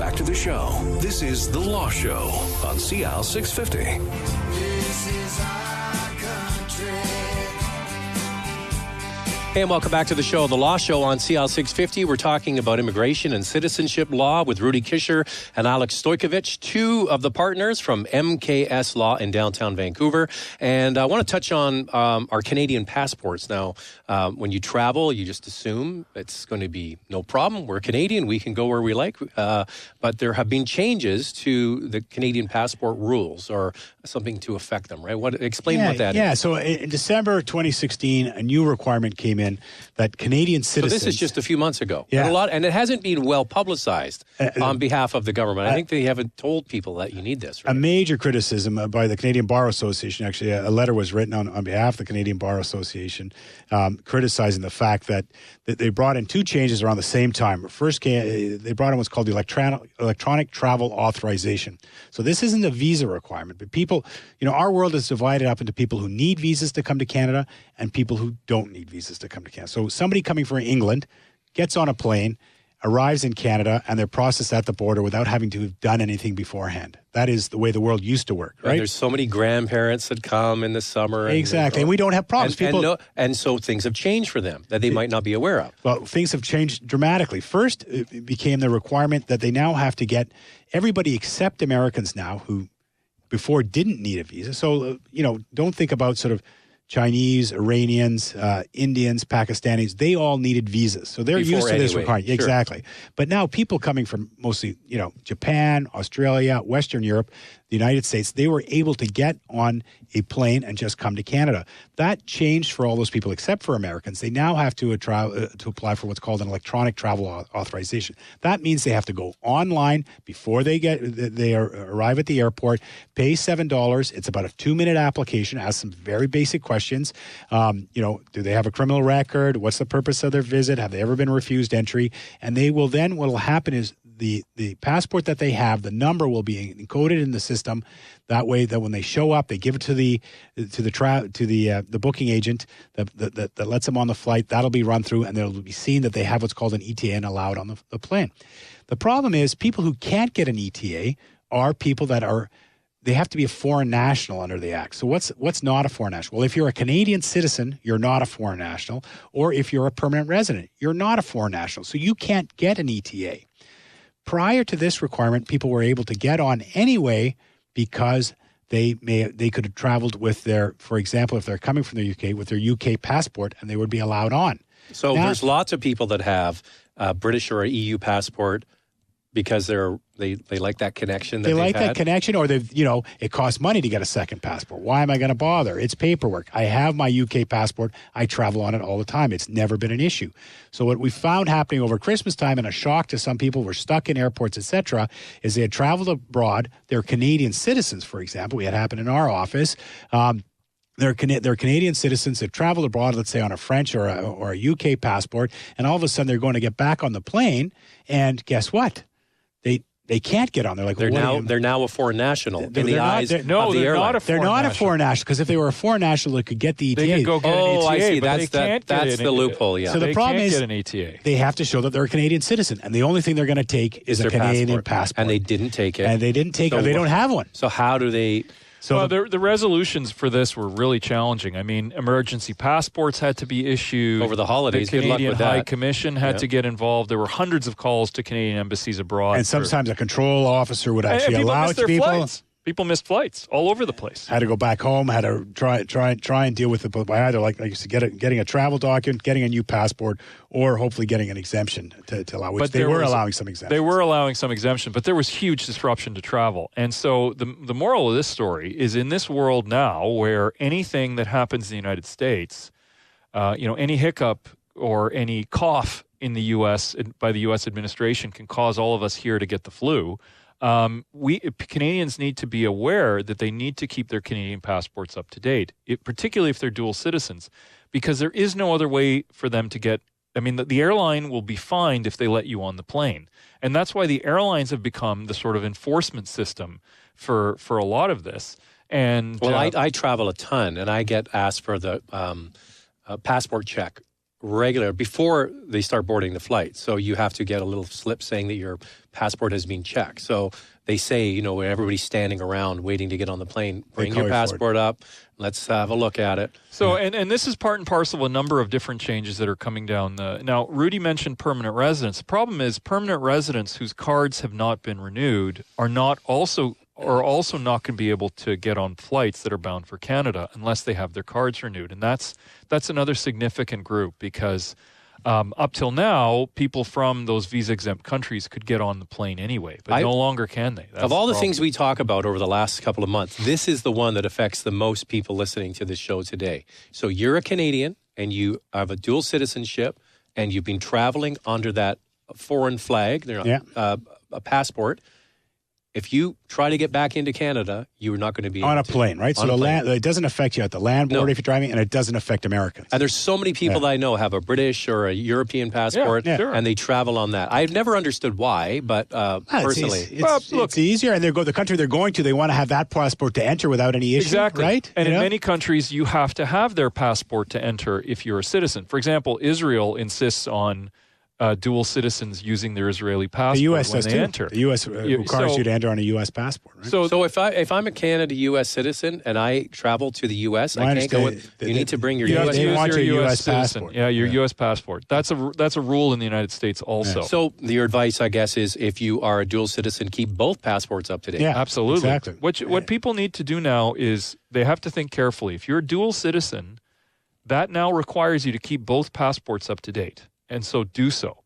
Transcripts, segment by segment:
back to the show. This is The Law Show on CL 650. This is our country. Hey, and welcome back to the show, The Law Show on CL 650. We're talking about immigration and citizenship law with Rudy Kisher and Alex Stojkovic, two of the partners from MKS Law in downtown Vancouver. And I want to touch on our Canadian passports. Now, when you travel, you just assume it's going to be no problem. We're Canadian. We can go where we like. But there have been changes to the Canadian passport rules or something to affect them, right? Explain what that is. Yeah, so in December 2016, a new requirement came in that Canadian citizens... So this is just a few months ago. Yeah. And it hasn't been well publicized on behalf of the government. I think they haven't told people that you need this, right? A major criticism by the Canadian Bar Association, actually, a letter was written on behalf of the Canadian Bar Association criticizing the fact that they brought in two changes around the same time. First, they brought in what's called the electronic travel authorization. So this isn't a visa requirement, but people, our world is divided up into people who need visas to come to Canada and people who don't need visas to come to Canada. So somebody coming from England gets on a plane, arrives in Canada, and they're processed at the border without having to have done anything beforehand. That is the way the world used to work, right? And there's so many grandparents that come in the summer. Exactly. And we don't have problems. And so things have changed for them that they might not be aware of. Well, things have changed dramatically. First, it became the requirement that they now have to get everybody except Americans now who before didn't need a visa. So, don't think about sort of Chinese, Iranians, Indians, Pakistanis, they all needed visas. So they're used to this requirement. Sure. Exactly. But now people coming from mostly, Japan, Australia, Western Europe, the United States, they were able to get on a plane and just come to Canada. That changed for all those people except for Americans. They now have to apply for what's called an electronic travel authorization. That means they have to go online before they arrive at the airport, pay $7. It's about a 2-minute application, asks some very basic questions. Do they have a criminal record? What's the purpose of their visit? Have they ever been refused entry? And they will then, what will happen is the passport that they have, the number will be encoded in the system. That way, that when they show up, they give it to the booking agent that lets them on the flight. That'll be run through, and they'll be seen that they have what's called an ETA and allowed on the plane. The problem is people who can't get an ETA are people they have to be a foreign national under the Act. So what's not a foreign national? Well, if you're a Canadian citizen, you're not a foreign national. Or if you're a permanent resident, you're not a foreign national. So you can't get an ETA. Prior to this requirement, people were able to get on anyway because they could have traveled with for example, if they're coming from the UK, with their UK passport, and they would be allowed on. So there's lots of people that have a British or a EU passport because they like that connection. They like that connection, or it costs money to get a second passport. Why am I going to bother? It's paperwork. I have my UK passport. I travel on it all the time. It's never been an issue. So what we found happening over Christmas time, and a shock to some people who were stuck in airports, etc., is they had traveled abroad. They're Canadian citizens, for example. We had happened in our office. They're Canadian citizens that traveled abroad, let's say on a French or a UK passport, and all of a sudden they're going to get back on the plane, and guess what? They can't get on. They're like, they're now a foreign national in the eyes of the airline. They're not a foreign national, because if they were a foreign national, they could get the ETA. They could go get an ETA, I see. That's the loophole. Yeah. So the problem is get an ETA. They have to show that they're a Canadian citizen, and the only thing they're going to take is a Canadian passport. And they didn't take it. And they didn't take it. Or they don't have one. So how do they? So the resolutions for this were really challenging. I mean, emergency passports had to be issued over the holidays. The Canadian Good luck with High that. Commission had to get involved. There were hundreds of calls to Canadian embassies abroad. And sometimes a control officer would actually allow it to people. Flights. People missed flights all over the place. Had to go back home. Had to try and deal with it by either like you said, getting a travel document, getting a new passport, or hopefully getting an exemption to allow. Which they were allowing some exemptions. They were allowing some exemption, but there was huge disruption to travel. And so the moral of this story is, in this world now, where anything that happens in the United States, any hiccup or any cough in the U.S. by the U.S. administration can cause all of us here to get the flu. Canadians need to be aware that they need to keep their Canadian passports up to date, particularly if they're dual citizens, because there is no other way for them to get. I mean, the airline will be fined if they let you on the plane, and that's why the airlines have become the sort of enforcement system for a lot of this. And I travel a ton, and I get asked for the passport check regular before they start boarding the flight. So you have to get a little slip saying that your passport has been checked. So they say, when everybody's standing around waiting to get on the plane, bring your passport up. Let's have a look at it. So, and this is part and parcel of a number of different changes that are coming down. Now, Rudy mentioned permanent residents. The problem is permanent residents whose cards have not been renewed are also not going to be able to get on flights that are bound for Canada unless they have their cards renewed. And that's another significant group because up till now, people from those visa-exempt countries could get on the plane anyway, but no longer can they. That's of all the things we talk about over the last couple of months, this is the one that affects the most people listening to this show today. So you're a Canadian and you have a dual citizenship and you've been traveling under that foreign flag, a passport. If you try to get back into Canada, you're not going to be on a plane, right? So it doesn't affect you at the land border if you're driving, and it doesn't affect Americans. And there's so many people that I know have a British or a European passport, and they travel on that. I've never understood why, but personally, it's easier. And the country they're going to, they want to have that passport to enter without any issue, right? And in many countries, you have to have their passport to enter if you're a citizen. For example, Israel insists on dual citizens using their Israeli passport the US when they enter. The U.S. requires you to enter on a U.S. passport. Right? So if I'm a Canada-U.S. citizen and I travel to the U.S., I can't go with. You need to bring your U.S. They want your U.S. citizen. passport. Yeah, your U.S. passport. That's a rule in the United States also. Yeah. So your advice, I guess, is if you are a dual citizen, keep both passports up to date. Yeah, absolutely. Exactly. What people need to do now is they have to think carefully. If you're a dual citizen, that now requires you to keep both passports up to date, and so do so.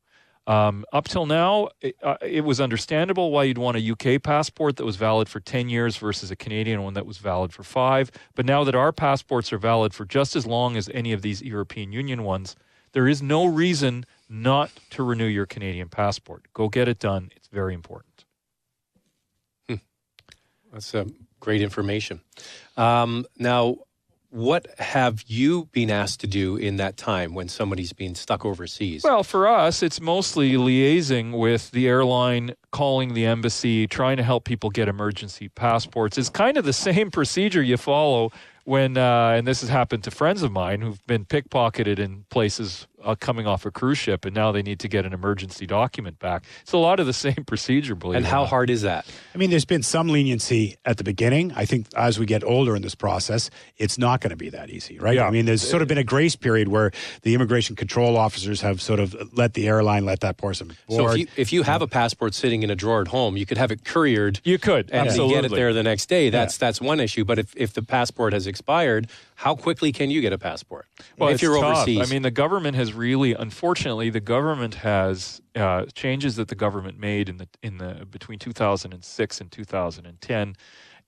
Up till now, it was understandable why you'd want a UK passport that was valid for 10 years versus a Canadian one that was valid for 5. But now that our passports are valid for just as long as any of these European Union ones, there is no reason not to renew your Canadian passport. Go get it done. It's very important. That's great information. Now, what have you been asked to do in that time when somebody's been stuck overseas? Well, for us, it's mostly liaising with the airline, calling the embassy, trying to help people get emergency passports. It's kind of the same procedure you follow when, and this has happened to friends of mine who've been pickpocketed in places coming off a cruise ship, and now they need to get an emergency document back. It's a lot of the same procedure, believe it or not. And how hard is that? I mean, there's been some leniency at the beginning. I think as we get older in this process, it's not going to be that easy, right? Yeah. I mean, there's sort of been a grace period where the immigration control officers have sort of let the airline let that person board. So if you have a passport sitting in a drawer at home, you could have it couriered. You could, and absolutely. get it there the next day. That's one issue. But if the passport has expired, how quickly can you get a passport? Well, if you're tough. overseas. I mean, the government has really, unfortunately, the government has changes that the government made in the between 2006 and 2010,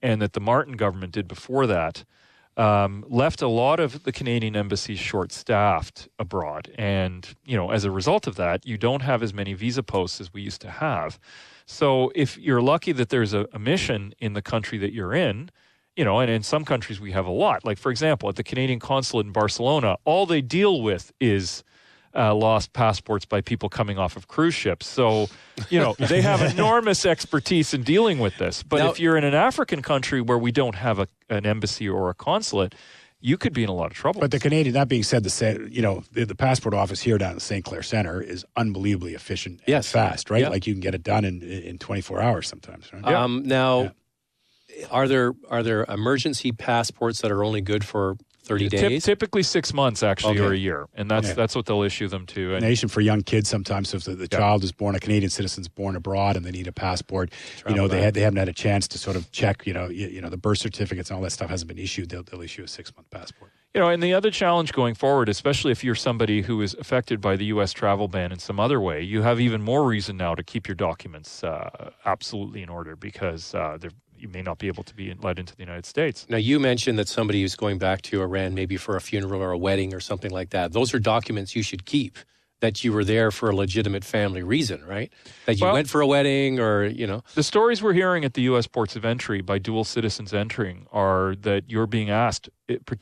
and that the Martin government did before that, left a lot of the Canadian embassies short-staffed abroad, and as a result of that, you don't have as many visa posts as we used to have. So if you're lucky that there's a mission in the country that you're in. And in some countries we have a lot. Like, for example, at the Canadian consulate in Barcelona, all they deal with is lost passports by people coming off of cruise ships. So, they have enormous expertise in dealing with this. But if you're in an African country where we don't have an embassy or a consulate, you could be in a lot of trouble. But the Canadian, that being said, the passport office here down at the St. Clair Center is unbelievably efficient and fast, right? Yeah. Like you can get it done in 24 hours sometimes, right? Now, are there emergency passports that are only good for 30 days? Typically 6 months, actually, or a year. And that's what they'll issue them to. And nation for young kids sometimes. So if the child is born, a Canadian citizen's born abroad and they need a passport, they haven't had a chance to sort of check, the birth certificates and all that stuff hasn't been issued. They'll issue a 6-month passport. And the other challenge going forward, especially if you're somebody who is affected by the U.S. travel ban in some other way, you have even more reason now to keep your documents absolutely in order because you may not be able to be let into the United States. Now, you mentioned that somebody who's going back to Iran maybe for a funeral or a wedding or something like that. Those are documents you should keep, that you were there for a legitimate family reason, right? That you went for a wedding or, The stories we're hearing at the U.S. ports of entry by dual citizens entering are that you're being asked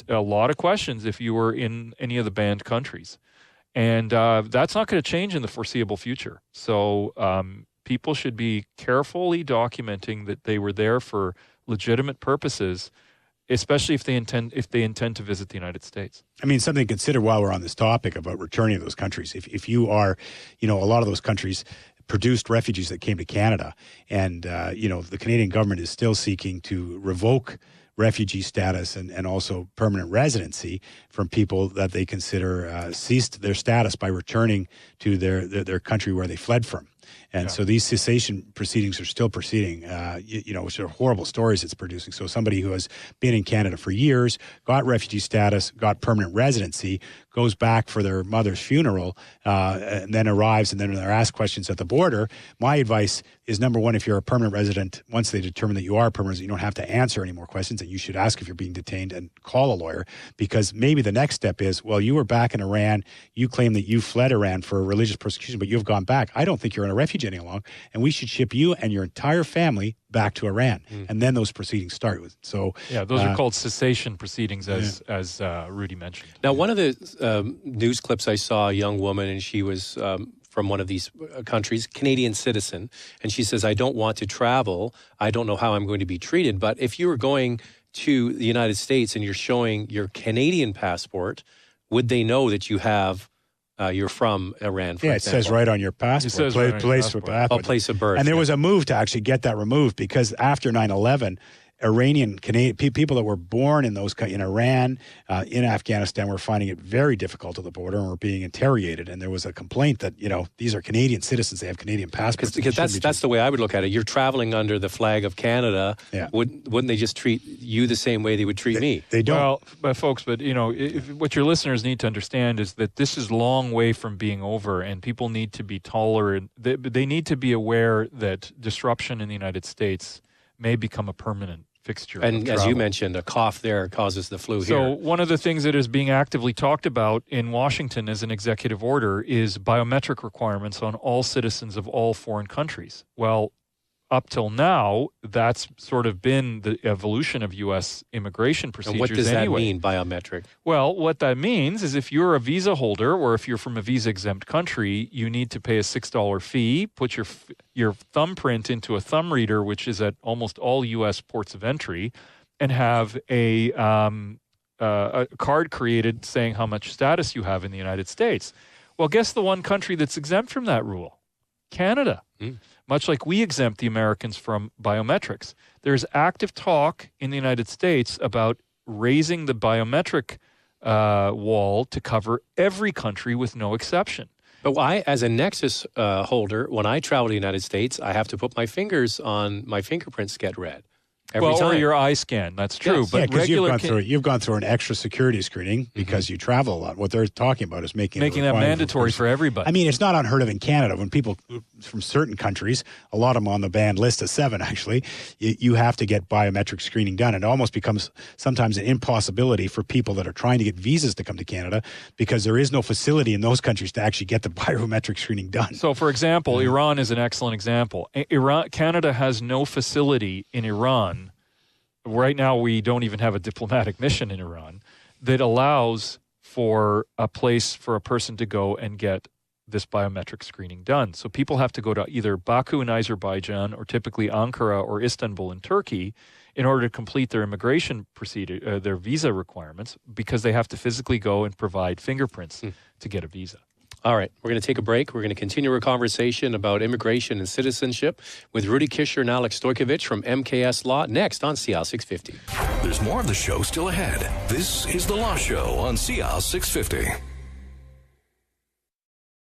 a lot of questions if you were in any of the banned countries. And that's not going to change in the foreseeable future. So people should be carefully documenting that they were there for legitimate purposes especially if they intend to visit the United States. I mean, something to consider while we're on this topic about returning to those countries. If you are, a lot of those countries produced refugees that came to Canada, and the Canadian government is still seeking to revoke refugee status and also permanent residency from people that they consider ceased their status by returning to their country where they fled from. And so these cessation proceedings are still proceeding, which are horrible stories it's producing. So somebody who has been in Canada for years, got refugee status, got permanent residency, goes back for their mother's funeral, and then arrives, and then they're asked questions at the border. My advice is, number one, if you're a permanent resident, once they determine that you are a permanent resident, you don't have to answer any more questions, and you should ask if you're being detained and call a lawyer, because maybe the next step is, well, you were back in Iran, you claim that you fled Iran for religious persecution, but you've gone back. I don't think you're in a refugee any longer, and we should ship you and your entire family back to Iran, and then those proceedings start. So those are called cessation proceedings, as Rudy mentioned. Now, one of the news clips I saw, a young woman, and she was from one of these countries, Canadian citizen, and she says, I don't want to travel. I don't know how I'm going to be treated. But if you were going to the United States and you're showing your Canadian passport, would they know that you have you're from Iran, for example? It says right on your passport. It says right on your passport. Oh, place of birth. And there was a move to actually get that removed, because after 9/11, Iranian Canadian people that were born in Iran, in Afghanistan, were finding it very difficult at the border and were being interrogated. And there was a complaint that these are Canadian citizens; they have Canadian passports. Because that's the way I would look at it. You're traveling under the flag of Canada. Yeah. Wouldn't they just treat you the same way they would treat me? They don't. Well, but folks, what your listeners need to understand is that this is a long way from being over, and people need to be tolerant. They need to be aware that disruption in the United States may become a permanent fixture. And as you mentioned, a cough there causes the flu here. So one of the things that is being actively talked about in Washington as an executive order is biometric requirements on all citizens of all foreign countries. Well, up till now, that's sort of been the evolution of U.S. immigration procedures. And what does that mean, biometric? Well, what that means is if you're a visa holder or if you're from a visa-exempt country, you need to pay a $6 fee, put your thumbprint into a thumb reader, which is at almost all U.S. ports of entry, and have a card created saying how much status you have in the United States. Well, guess the one country that's exempt from that rule? Canada. Much like we exempt the Americans from biometrics. There's active talk in the United States about raising the biometric wall to cover every country with no exception. But as a Nexus holder, when I travel to the United States, I have to put my fingers on my fingerprints get read. Every time. Or your eye scan. That's true. Yes. But because you've gone through an extra security screening because you travel a lot. What they're talking about is making that mandatory for everybody. I mean, it's not unheard of in Canada when people from certain countries, a lot of them on the banned list of 7 actually, you have to get biometric screening done. It almost becomes sometimes an impossibility for people that are trying to get visas to come to Canada because there is no facility in those countries to actually get the biometric screening done. So, for example, Iran is an excellent example. Canada has no facility in Iran. Right now, we don't even have a diplomatic mission in Iran that allows for a place for a person to go and get this biometric screening done. So people have to go to either Baku in Azerbaijan or typically Ankara or Istanbul in Turkey in order to complete their immigration procedure, their visa requirements, because they have to physically go and provide fingerprints to get a visa. All right, we're going to take a break. We're going to continue our conversation about immigration and citizenship with Rudy Kisher and Alex Stojkovic from MKS Law next on CL 650. There's more of the show still ahead. This is The Law Show on CL 650.